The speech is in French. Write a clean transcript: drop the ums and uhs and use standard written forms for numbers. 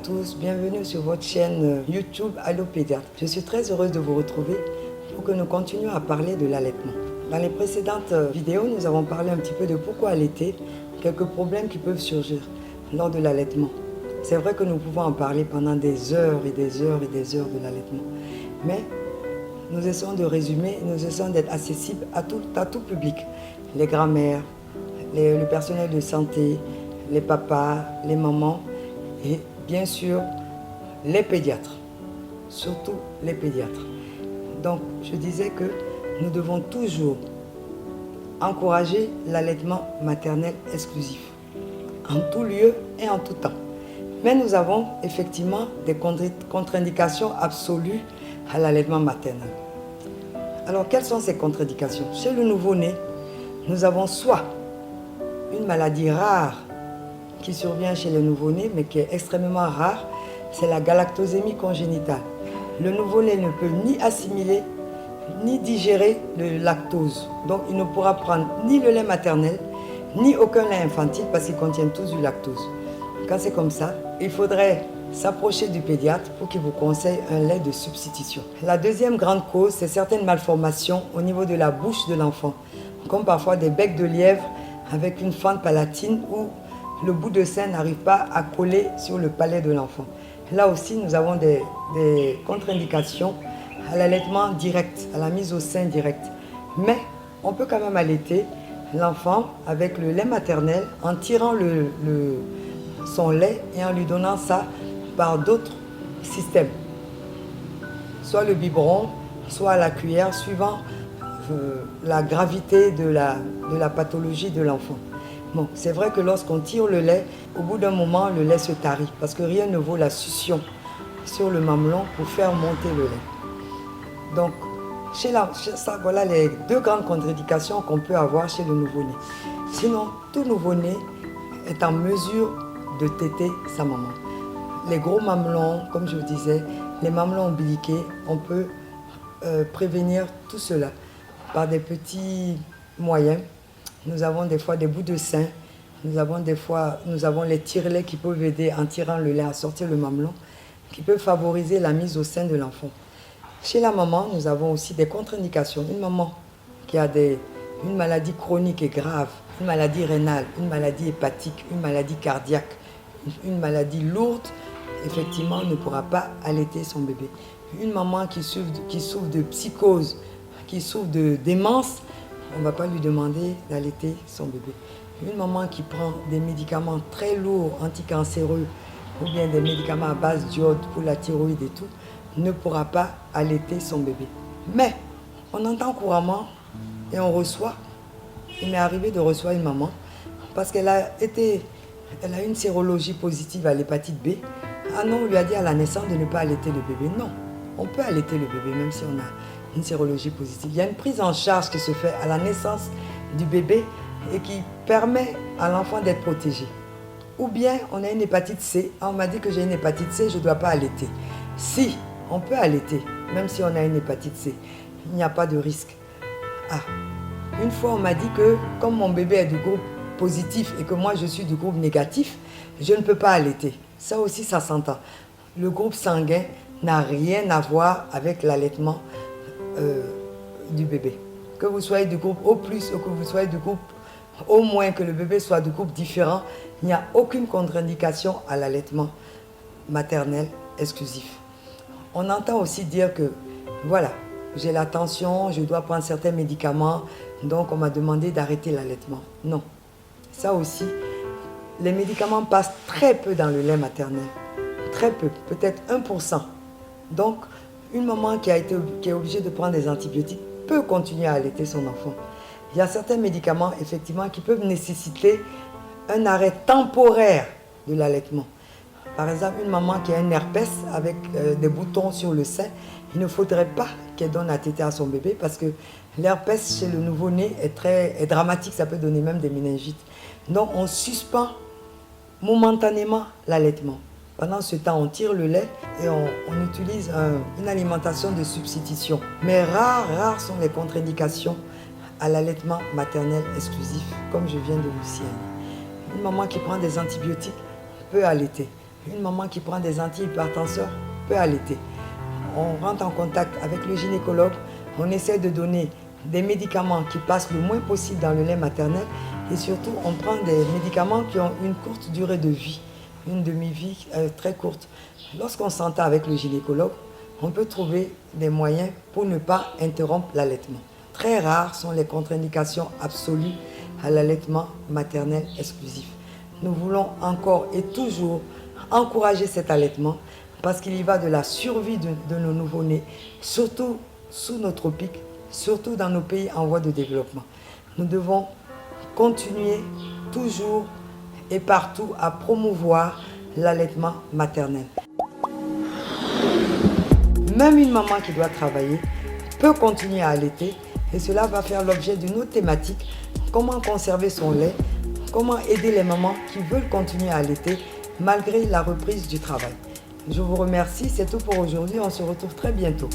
tous, bienvenue sur votre chaîne YouTube Allo Pédiatre. Je suis très heureuse de vous retrouver pour que nous continuions à parler de l'allaitement. Dans les précédentes vidéos, nous avons parlé un petit peu de pourquoi allaiter, quelques problèmes qui peuvent surgir lors de l'allaitement. C'est vrai que nous pouvons en parler pendant des heures et des heures et des heures de l'allaitement, mais nous essayons de résumer, nous essayons d'être accessibles à tout public, les grands-mères, le personnel de santé, les papas, les mamans et bien sûr les pédiatres, surtout les pédiatres. Donc je disais que nous devons toujours encourager l'allaitement maternel exclusif, en tout lieu et en tout temps. Mais nous avons effectivement des contre-indications absolues à l'allaitement maternel. Alors quelles sont ces contre-indications? Chez le nouveau-né, nous avons soit une maladie rare qui survient chez le nouveau-né, mais qui est extrêmement rare, c'est la galactosémie congénitale. Le nouveau-né ne peut ni assimiler, ni digérer le lactose. Donc il ne pourra prendre ni le lait maternel, ni aucun lait infantile parce qu'ils contiennent tous du lactose. Quand c'est comme ça, il faudrait s'approcher du pédiatre pour qu'il vous conseille un lait de substitution. La deuxième grande cause, c'est certaines malformations au niveau de la bouche de l'enfant, comme parfois des becs de lièvre avec une fente palatine où le bout de sein n'arrive pas à coller sur le palais de l'enfant. Là aussi, nous avons des contre-indications à l'allaitement direct, à la mise au sein direct. Mais on peut quand même allaiter l'enfant avec le lait maternel en tirant son lait et en lui donnant ça par d'autres systèmes. Soit le biberon, soit à la cuillère, suivant la gravité de la pathologie de l'enfant. Bon, c'est vrai que lorsqu'on tire le lait, au bout d'un moment, le lait se tarit parce que rien ne vaut la succion sur le mamelon pour faire monter le lait. Donc, voilà les deux grandes contre-indications qu'on peut avoir chez le nouveau-né. Sinon, tout nouveau-né est en mesure de téter sa maman. Les gros mamelons, comme je vous disais, les mamelons ombiliqués, on peut prévenir tout cela par des petits moyens. Nous avons des fois des bouts de sein, nous avons les tire-laits qui peuvent aider en tirant le lait à sortir le mamelon, qui peuvent favoriser la mise au sein de l'enfant. Chez la maman, nous avons aussi des contre-indications. Une maman qui a une maladie chronique et grave, une maladie rénale, une maladie hépatique, une maladie cardiaque, une maladie lourde, effectivement, ne pourra pas allaiter son bébé. Une maman qui souffre de psychose, qui souffre de démence, on ne va pas lui demander d'allaiter son bébé. Une maman qui prend des médicaments très lourds, anticancéreux, ou bien des médicaments à base d'iode pour la thyroïde et tout, ne pourra pas allaiter son bébé. Mais on entend couramment et on reçoit, il m'est arrivé de recevoir une maman, parce qu'elle a une sérologie positive à l'hépatite B. Ah non, on lui a dit à la naissance de ne pas allaiter le bébé. Non, on peut allaiter le bébé même si on a une sérologie positive. Il y a une prise en charge qui se fait à la naissance du bébé et qui permet à l'enfant d'être protégé. Ou bien on a une hépatite C. Ah, on m'a dit que j'ai une hépatite C, je ne dois pas allaiter. Si, on peut allaiter, même si on a une hépatite C. Il n'y a pas de risque. Ah, une fois on m'a dit que comme mon bébé est du groupe positif et que moi je suis du groupe négatif, je ne peux pas allaiter. Ça aussi, ça s'entend. Le groupe sanguin n'a rien à voir avec l'allaitement du bébé. Que vous soyez du groupe O+, ou que vous soyez du groupe O-, que le bébé soit du groupe différent, il n'y a aucune contre-indication à l'allaitement maternel exclusif. On entend aussi dire que, voilà, j'ai la tension, je dois prendre certains médicaments, donc on m'a demandé d'arrêter l'allaitement. Non. Ça aussi, les médicaments passent très peu dans le lait maternel. Très peu, peut-être 1%. Donc, une maman qui est obligée de prendre des antibiotiques peut continuer à allaiter son enfant. Il y a certains médicaments, effectivement, qui peuvent nécessiter un arrêt temporaire de l'allaitement. Par exemple, une maman qui a un herpès avec des boutons sur le sein, il ne faudrait pas qu'elle donne à téter à son bébé parce que l'herpès chez le nouveau-né est dramatique, ça peut donner même des méningites. Donc, on suspend momentanément l'allaitement. Pendant ce temps, on tire le lait et on utilise une alimentation de substitution. Mais rares sont les contre-indications à l'allaitement maternel exclusif, comme je viens de vous signaler. Une maman qui prend des antibiotiques peut allaiter. une maman qui prend des antihypertenseurs peut allaiter. On rentre en contact avec le gynécologue, on essaie de donner des médicaments qui passent le moins possible dans le lait maternel et surtout on prend des médicaments qui ont une courte durée de vie, une demi-vie très courte. Lorsqu'on s'entend avec le gynécologue, on peut trouver des moyens pour ne pas interrompre l'allaitement. Très rares sont les contre-indications absolues à l'allaitement maternel exclusif. Nous voulons encore et toujours encourager cet allaitement parce qu'il y va de la survie de nos nouveau-nés, surtout sous nos tropiques, surtout dans nos pays en voie de développement. Nous devons continuer toujours et partout à promouvoir l'allaitement maternel. Même une maman qui doit travailler peut continuer à allaiter et cela va faire l'objet d'une autre thématique, comment conserver son lait, comment aider les mamans qui veulent continuer à allaiter malgré la reprise du travail. Je vous remercie, c'est tout pour aujourd'hui, on se retrouve très bientôt.